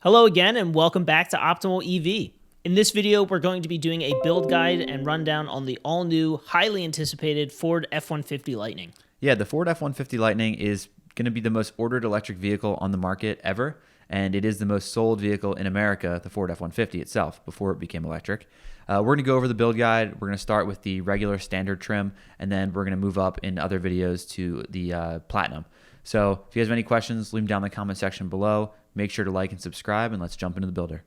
Hello again and welcome back to Optimal EV. In this video, we're going to be doing a build guide and rundown on the all-new, highly anticipated Ford F-150 Lightning. Yeah, the Ford F-150 Lightning is going to be the most ordered electric vehicle on the market ever, and it is the most sold vehicle in America, the Ford F-150 itself, before it became electric. We're going to go over the build guide. We're going to start with the regular standard trim, and then we're going to move up in other videos to the Platinum. So if you guys have any questions, leave them down in the comment section below. Make sure to like and subscribe, and let's jump into the builder.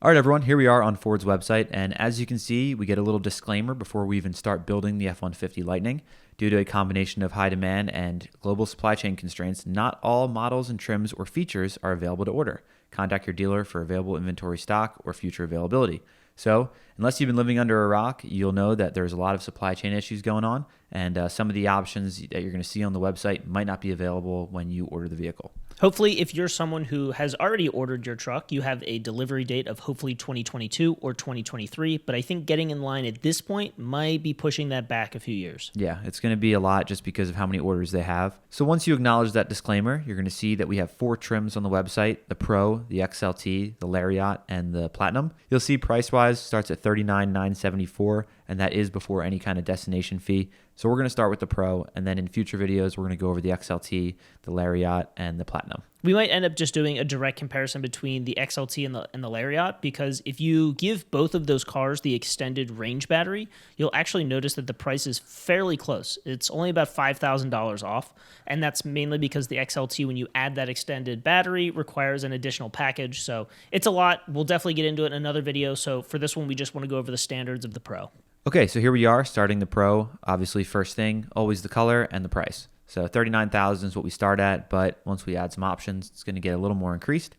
All right, everyone, here we are on Ford's website, and as you can see, we get a little disclaimer before we even start building the F-150 Lightning. Due to a combination of high demand and global supply chain constraints, not all models and trims or features are available to order. Contact your dealer for available inventory stock or future availability. So, unless you've been living under a rock, you'll know that there's a lot of supply chain issues going on, and some of the options that you're going to see on the website might not be available when you order the vehicle. Hopefully, if you're someone who has already ordered your truck, you have a delivery date of hopefully 2022 or 2023, but I think getting in line at this point might be pushing that back a few years. Yeah, it's going to be a lot just because of how many orders they have. So once you acknowledge that disclaimer, you're going to see that we have 4 trims on the website: the Pro, the XLT, the Lariat, and the Platinum. You'll see price-wise starts at $39,974, and that is before any kind of destination fee. So we're going to start with the Pro, and then in future videos, we're going to go over the XLT, the Lariat, and the Platinum. We might end up just doing a direct comparison between the XLT and the Lariat, because if you give both of those cars the extended range battery, you'll actually notice that the price is fairly close. It's only about $5,000 off, and that's mainly because the XLT, when you add that extended battery, requires an additional package. So it's a lot. We'll definitely get into it in another video. So for this one, we just want to go over the standards of the Pro. Okay, so here we are starting the Pro. Obviously, first thing, always the color and the price. So $39,000 is what we start at, but once we add some options, it's going to get a little more increased.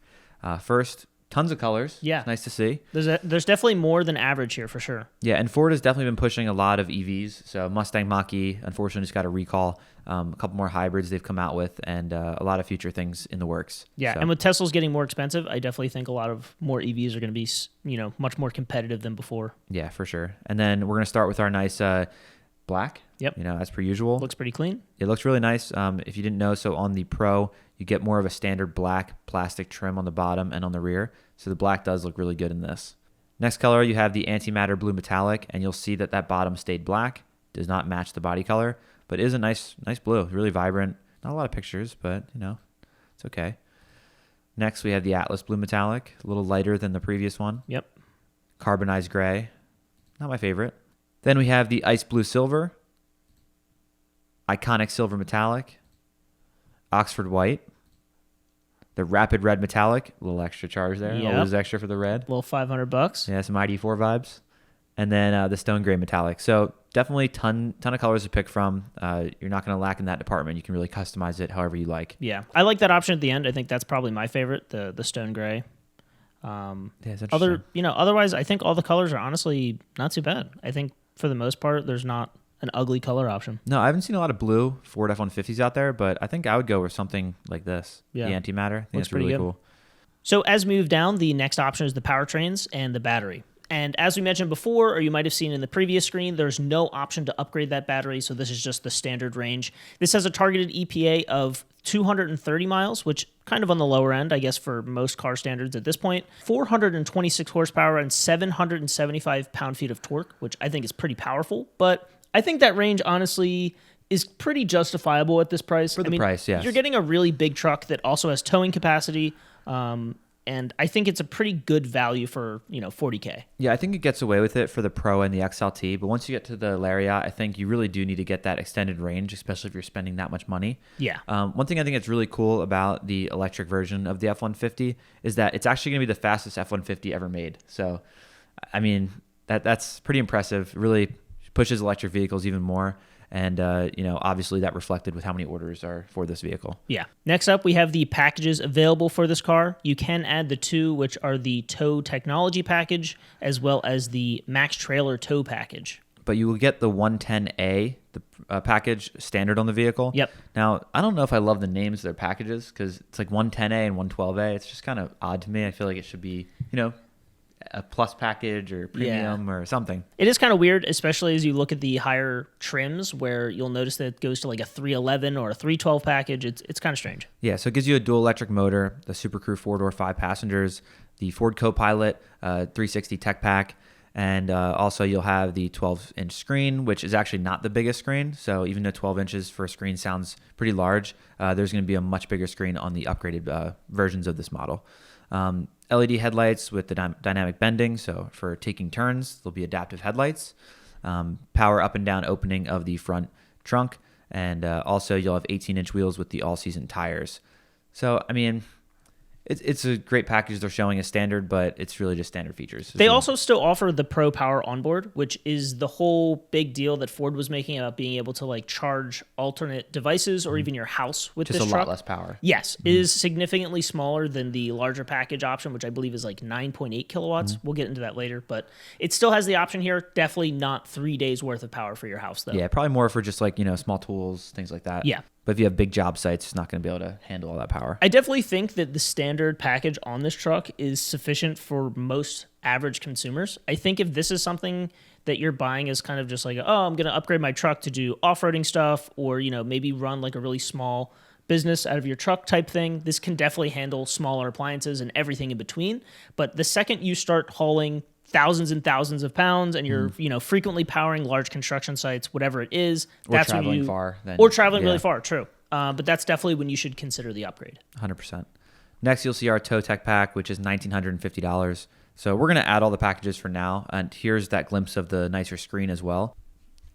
First, tons of colors. Yeah. It's nice to see. There's definitely more than average here for sure. Yeah, and Ford has definitely been pushing a lot of EVs. So Mustang Mach-E, unfortunately, just got a recall. A couple more hybrids they've come out with, and a lot of future things in the works. Yeah, so. And with Tesla's getting more expensive, I definitely think a lot of more EVs are going to be, much more competitive than before. Yeah, for sure. And then we're going to start with our nice black. Yep. As per usual. Looks pretty clean. It looks really nice. If you didn't know, so on the Pro, you get more of a standard black plastic trim on the bottom and on the rear. So the black does look really good in this. Next color, you have the antimatter blue metallic, and you'll see that that bottom stayed black. Does not match the body color, but is a nice blue. Really vibrant. Not a lot of pictures, but it's okay. Next, we have the Atlas blue metallic, a little lighter than the previous one. Yep. Carbonized gray, not my favorite. Then we have the ice blue silver, iconic silver metallic, Oxford white, the rapid red metallic, a little extra charge there. Yep. Always extra for the red. Little $500. Yeah, some ID4 vibes. And then the stone gray metallic. So definitely ton of colors to pick from. You're not going to lack in that department. You can really customize it however you like. Yeah, I like that option at the end. I think that's probably my favorite, the stone gray. Yeah, it's interesting. Otherwise, I think all the colors are honestly not too bad. I think for the most part, there's not an ugly color option. No, I haven't seen a lot of blue Ford F-150s out there, but I think I would go with something like this. Yeah. The antimatter. I think Looks it's really pretty good. cool. So as we move down, the next option is the powertrains and the battery. And as we mentioned before, or you might have seen in the previous screen, there's no option to upgrade that battery, so this is just the standard range. This has a targeted EPA of 230 miles, which kind of on the lower end, I guess, for most car standards at this point. 426 horsepower and 775 pound-feet of torque, which I think is pretty powerful. But I think that range, honestly, is pretty justifiable at this price. For the price, yes. You're getting a really big truck that also has towing capacity, and I think it's a pretty good value for, $40K. Yeah, I think it gets away with it for the Pro and the XLT, but once you get to the Lariat, I think you really do need to get that extended range, especially if you're spending that much money. Yeah. One thing I think that's really cool about the electric version of the F-150 is that it's actually going to be the fastest F-150 ever made. So, I mean, that's pretty impressive. It really pushes electric vehicles even more. And, obviously that reflected with how many orders are for this vehicle. Yeah. Next up, we have the packages available for this car. You can add the two, which are the tow technology package, as well as the max trailer tow package. But you will get the 110A, the package standard on the vehicle. Yep. Now, I don't know if I love the names of their packages because it's like 110A and 112A. It's just kind of odd to me. I feel like it should be, a plus package or premium or something. It is kind of weird, especially as you look at the higher trims where you'll notice that it goes to like a 311 or a 312 package. It's kind of strange. Yeah, so it gives you a dual electric motor, the Super Crew 4-door 5 passengers, the Ford Copilot 360 Tech Pack, and also you'll have the 12-inch screen, which is actually not the biggest screen. So even though 12 inches for a screen sounds pretty large, there's going to be a much bigger screen on the upgraded versions of this model. LED headlights with the dynamic bending, so for taking turns, there'll be adaptive headlights. Power up and down opening of the front trunk, and also you'll have 18-inch wheels with the all-season tires. So, I mean, it's a great package they're showing as standard, but it's really just standard features. They also still offer the Pro Power Onboard, which is the whole big deal that Ford was making about being able to like charge alternate devices or even your house with just this a truck. lot less power. Yes, it is significantly smaller than the larger package option, which I believe is like 9.8 kilowatts. We'll get into that later, but it still has the option here. Definitely not 3 days worth of power for your house, though. Yeah, probably more for just like, small tools, things like that. Yeah. But if you have big job sites, it's not going to be able to handle all that power. I definitely think that the standard package on this truck is sufficient for most average consumers. I think if this is something that you're buying as kind of just like, oh, I'm going to upgrade my truck to do off-roading stuff, or, maybe run like a really small business out of your truck type thing, this can definitely handle smaller appliances and everything in between. But the second you start hauling thousands and thousands of pounds and you're frequently powering large construction sites, whatever it is, Or traveling far. Or traveling really far, true. But that's definitely when you should consider the upgrade. 100%. Next, you'll see our Tow Tech Pack, which is $1,950. So we're going to add all the packages for now, and here's that glimpse of the nicer screen as well.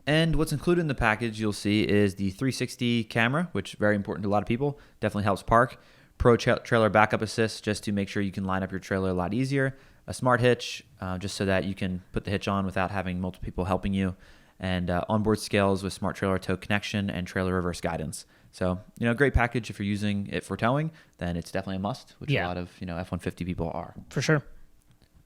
And what's included in the package you'll see is the 360 camera, which is very important to a lot of people, definitely helps park. Pro trailer backup assist, just to make sure you can line up your trailer a lot easier. A smart hitch, just so that you can put the hitch on without having multiple people helping you. And onboard scales with smart trailer tow connection and trailer reverse guidance. So, great package. If you're using it for towing, then it's definitely a must, which a lot of, F-150 people are. For sure.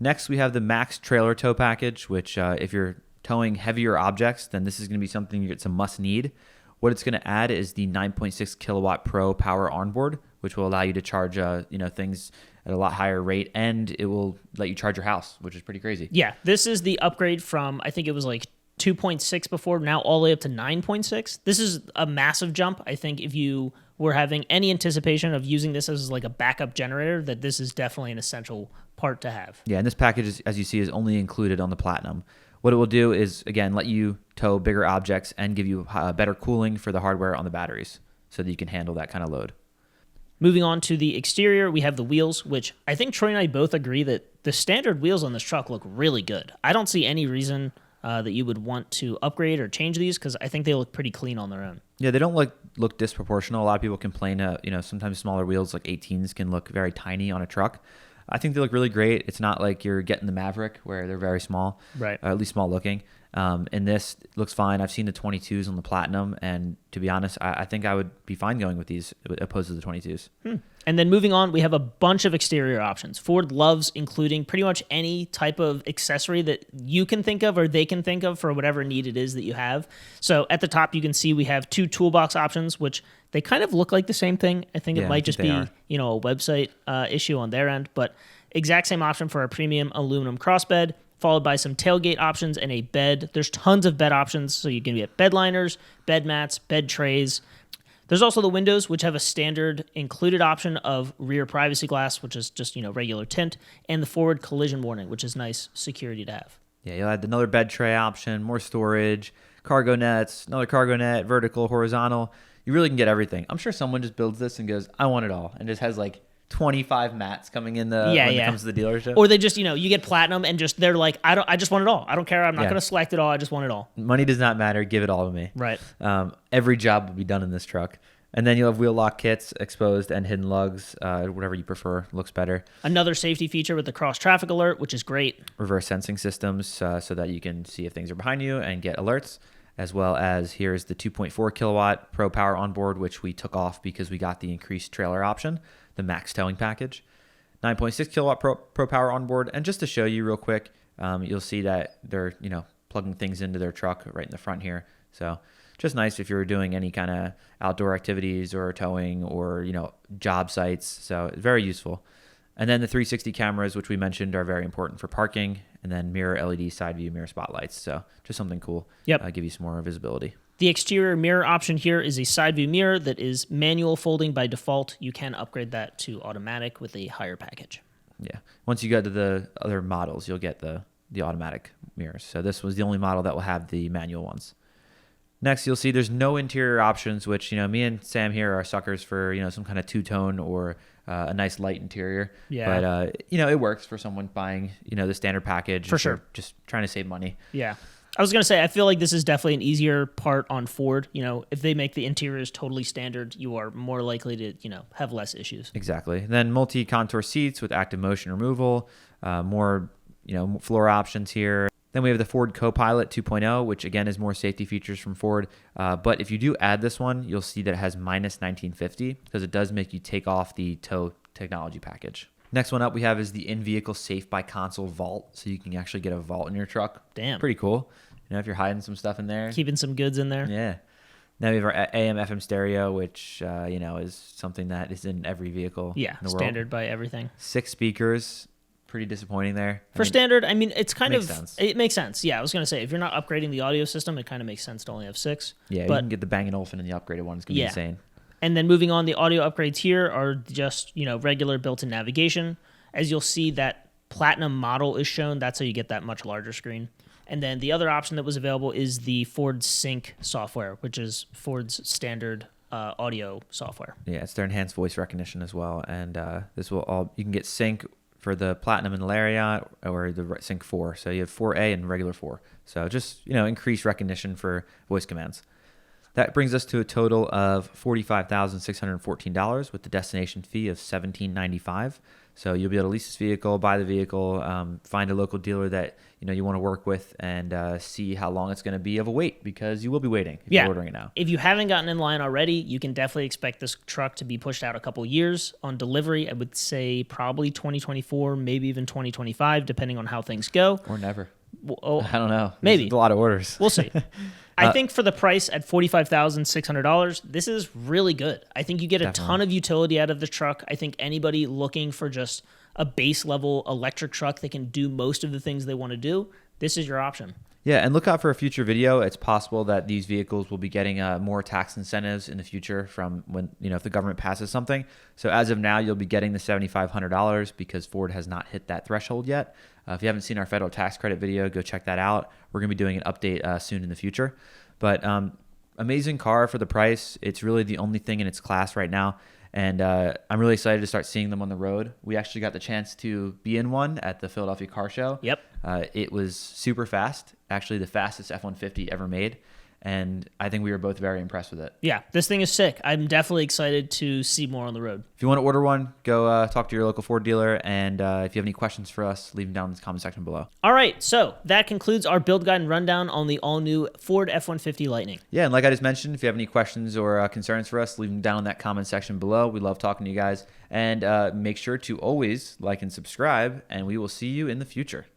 Next, we have the Max Trailer Tow Package, which if you're towing heavier objects, then this is going to be something it's a must need. What it's going to add is the 9.6 kilowatt Pro Power Onboard, which will allow you to charge, things at a lot higher rate, and it will let you charge your house, which is pretty crazy. Yeah, this is the upgrade from, I think it was like 2.6 before, now all the way up to 9.6. This is a massive jump. I think if you were having any anticipation of using this as like a backup generator, that this is definitely an essential part to have. Yeah, and this package, as you see, is only included on the Platinum. What it will do is, again, let you tow bigger objects and give you better cooling for the hardware on the batteries so that you can handle that kind of load. Moving on to the exterior, we have the wheels, which I think Troy and I both agree that the standard wheels on this truck look really good. I don't see any reason that you would want to upgrade or change these because I think they look pretty clean on their own. Yeah, they don't look disproportional. A lot of people complain, sometimes smaller wheels like 18s can look very tiny on a truck. I think they look really great. It's not like you're getting the Maverick where they're very small, right? Or at least small looking. And this looks fine. I've seen the 22s on the Platinum, and to be honest, I think I would be fine going with these opposed to the 22s. And then moving on, we have a bunch of exterior options. Ford loves including pretty much any type of accessory that you can think of or they can think of for whatever need it is that you have. So at the top, you can see we have 2 toolbox options, which they kind of look like the same thing. I think it might just be, a website issue on their end, but exact same option for our premium aluminum crossbed, followed by some tailgate options and a bed. There's tons of bed options, so you can get bed liners, bed mats, bed trays. There's also the windows, which have a standard included option of rear privacy glass, which is just, regular tint, and the forward collision warning, which is nice security to have. Yeah, you'll add another bed tray option, more storage, cargo nets, another cargo net, vertical, horizontal. You really can get everything. I'm sure someone just builds this and goes, I want it all, and just has 25 mats coming in when it comes to the dealership. Or they just, you get Platinum and they're like, I just want it all. I don't care. I'm not going to select it all. I just want it all. Money does not matter. Give it all to me. Right. Every job will be done in this truck. And then you'll have wheel lock kits, exposed and hidden lugs, whatever you prefer, looks better. Another safety feature with the cross traffic alert, which is great. Reverse sensing systems so that you can see if things are behind you and get alerts, as well as here's the 2.4 kilowatt Pro Power Onboard, which we took off because we got the increased trailer option, the Max Towing Package. 9.6 kilowatt Pro Power Onboard. And just to show you real quick, you'll see that they're, plugging things into their truck right in the front here. So just nice if you're doing any kind of outdoor activities or towing or, job sites. So very useful. And then the 360 cameras, which we mentioned, are very important for parking. And then mirror LED side view mirror spotlights. So just something cool. Yep. Give you some more visibility. The exterior mirror option here is a side view mirror that is manual folding by default. You can upgrade that to automatic with a higher package. Yeah. Once you get to the other models, you'll get the automatic mirrors. So this was the only model that will have the manual ones. Next, you'll see there's no interior options, which, me and Sam here are suckers for, some kind of two-tone or a nice light interior. Yeah. But, it works for someone buying, the standard package. For sure. Just trying to save money. Yeah. I was going to say, I feel like this is definitely an easier part on Ford. If they make the interiors totally standard, you are more likely to, have less issues. Exactly. And then multi-contour seats with active motion removal, more, floor options here. Then we have the Ford Copilot 2.0, which again is more safety features from Ford. But if you do add this one, you'll see that it has minus 1950 because it does make you take off the tow technology package. Next one up we have is the in-vehicle Safe by Console vault. So you can actually get a vault in your truck. Damn. Pretty cool. If you're hiding some stuff in there. Keeping some goods in there. Yeah. Now we have our AM FM stereo, which, is something that is in every vehicle in the world. Standard by everything. 6 speakers. Pretty disappointing there. Standard, it's kind of sense. It makes sense. Yeah, I was gonna say if you're not upgrading the audio system, it kind of makes sense to only have 6. Yeah, you can get the Bang & Olufsen in the upgraded one. It's gonna be insane. And then moving on, the audio upgrades here are just regular built-in navigation. As you'll see, that Platinum model is shown. That's how you get that much larger screen. And then the other option that was available is the Ford Sync software, which is Ford's standard audio software. Yeah, it's their enhanced voice recognition as well, and this will you can get Sync for the Platinum and Lariat or the Sync 4. So you have 4A and regular 4. So just, increased recognition for voice commands. That brings us to a total of $45,614 with the destination fee of $1,795. So you'll be able to lease this vehicle, buy the vehicle, find a local dealer that you want to work with, and see how long it's going to be of a wait, because you will be waiting if you're ordering it now. If you haven't gotten in line already, you can definitely expect this truck to be pushed out a couple years on delivery. I would say probably 2024, maybe even 2025, depending on how things go. Or never. Well, I don't know. Maybe. There's a lot of orders. We'll see. I think for the price at $45,600, this is really good. I think you get a ton of utility out of the truck. I think anybody looking for just a base level electric truck that can do most of the things they want to do, this is your option. Yeah, and look out for a future video. It's possible that these vehicles will be getting more tax incentives in the future from when, if the government passes something. So as of now, you'll be getting the $7,500 because Ford has not hit that threshold yet. If you haven't seen our federal tax credit video, go check that out. We're going to be doing an update soon in the future. But amazing car for the price. It's really the only thing in its class right now. And I'm really excited to start seeing them on the road. We actually got the chance to be in one at the Philadelphia Car Show. Yep. It was super fast, actually the fastest F-150 ever made. And I think we were both very impressed with it. Yeah, this thing is sick. I'm definitely excited to see more on the road. If you want to order one, go talk to your local Ford dealer. And if you have any questions for us, leave them down in the comment section below. All right, so that concludes our build guide and rundown on the all-new Ford F-150 Lightning. Yeah, and like I just mentioned, if you have any questions or concerns for us, leave them down in that comment section below. We love talking to you guys. And make sure to always like and subscribe, and we will see you in the future.